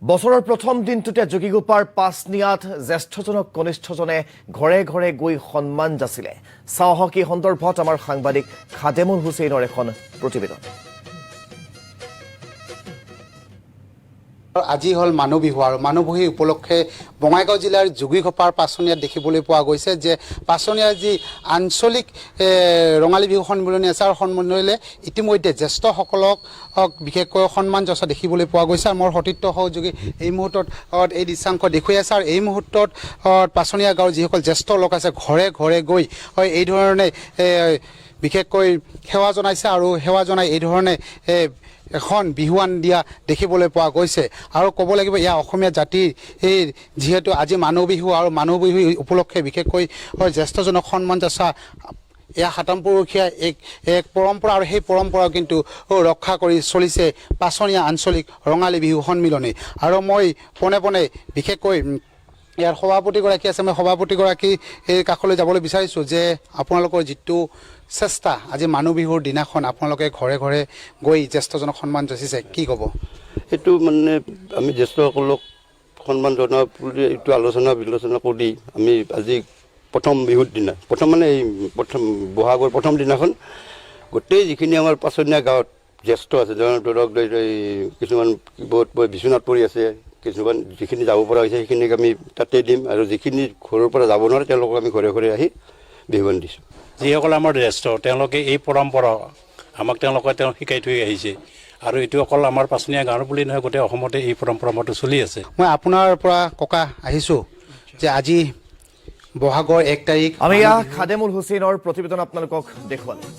বছৰৰ প্ৰথম দিনটোতে যোগীগোপাৰ পাছনিয়াত জ্যেষ্ঠজনক কনিষ্ঠজনে ঘৰে ঘৰে গৈ সন্মান যাচিলে। চাওক এই সন্দৰ্ভত আমাৰ সাংবাদিক খাদেমুল হুছেইনৰ এখন প্ৰতিবেদন। আজি হল মানুহ বিহু আৰু মানুহ বিহু উপলক্ষে বঙাইগাঁও জিলাৰ যোগীগোপাৰ পাছনিয়াত দেখিবলৈ পোৱা গৈছে যে পাছনিয়াৰ যি আঞ্চলিক ৰঙালী বিহু সন্মিলনী আছে আৰু সন্মিলনীলে ইতিমধ্যে জ্যেষ্ঠসকলক বিশেষকৈ সন্মান যচা দেখিবলৈ পোৱা গৈছে। আৰু মোৰ সতীৰ্থ সহযোগী এই মুহূৰ্তত এই দৃশ্যাংশ দেখুৱাই আছে আৰু এই মুহূৰ্তত পাছনিয়া গাঁৱৰ যিসকল জ্যেষ্ঠ লোক আছে ঘৰে ঘৰে গৈ এই ধৰণে বিশেষকৈ সেৱা জনাইছে আৰু সেৱা জনাই এই ধৰণে এখন বিহুৱান দিয়া দেখিবলৈ পোৱা গৈছে। আৰু ক'ব লাগিব এয়া অসমীয়া জাতিৰ এই যিহেতু আজি মানুহ বিহু আৰু মানুহ বিহু উপলক্ষে বিশেষকৈ জ্যেষ্ঠজনক সন্মান যাচা এয়া সাতামপুৰুষীয়া এক পৰম্পৰা আৰু সেই পৰম্পৰাও কিন্তু ৰক্ষা কৰি চলিছে পাছনিয়া আঞ্চলিক ৰঙালী বিহু সন্মিলনী। আৰু মই পোনে পোনে বিশেষকৈ ইয়াৰ সভাপতিগৰাকী আছে, মই সভাপতিগৰাকী এই কাষলৈ যাবলৈ বিচাৰিছোঁ যে আপোনালোকৰ যিটো চেষ্টা আজি মানুহ বিহুৰ দিনাখন আপোনালোকে ঘৰে ঘৰে গৈ জ্যেষ্ঠজনক সন্মান যাচিছে, কি ক'ব? এইটো মানে আমি জ্যেষ্ঠসকলক সন্মান জনোৱা বুলি এইটো আলোচনা বিলোচনা কৰি আমি আজি প্ৰথম বিহুৰ দিনা প্ৰথম মানে এই প্ৰথম বহাগৰ প্ৰথম দিনাখন গোটেই যিখিনি আমাৰ পাছনীয়া গাঁৱত জ্যেষ্ঠ আছে ধৰক কিছুমান বহুত বিচনাত পৰি আছে, কিছুমান যিখিনি যাব পৰা হৈছে সেইখিনিক আমি তাতে দিম আৰু যিখিনি ঘৰৰ পৰা যাব নোৱাৰে তেওঁলোকক আমি ঘৰে ঘৰে আহি বিহুৱান দিছোঁ। যিসকল আমাৰ জ্যেষ্ঠ তেওঁলোকে এই পৰম্পৰা আমাক তেওঁলোকে শিকাই থৈ আহিছে আৰু এইটো অকল আমাৰ পাছনীয়া গাঁৱৰ বুলি নহয়, গোটেই অসমতে এই পৰম্পৰাটো চলি আছে। মই আপোনাৰ পৰা ককা আহিছোঁ যে আজি বহাগৰ 1 তাৰিখ আমি খাদেমুল হুছেইনৰ প্ৰতিবেদন আপোনালোকক দেখুৱালোঁ।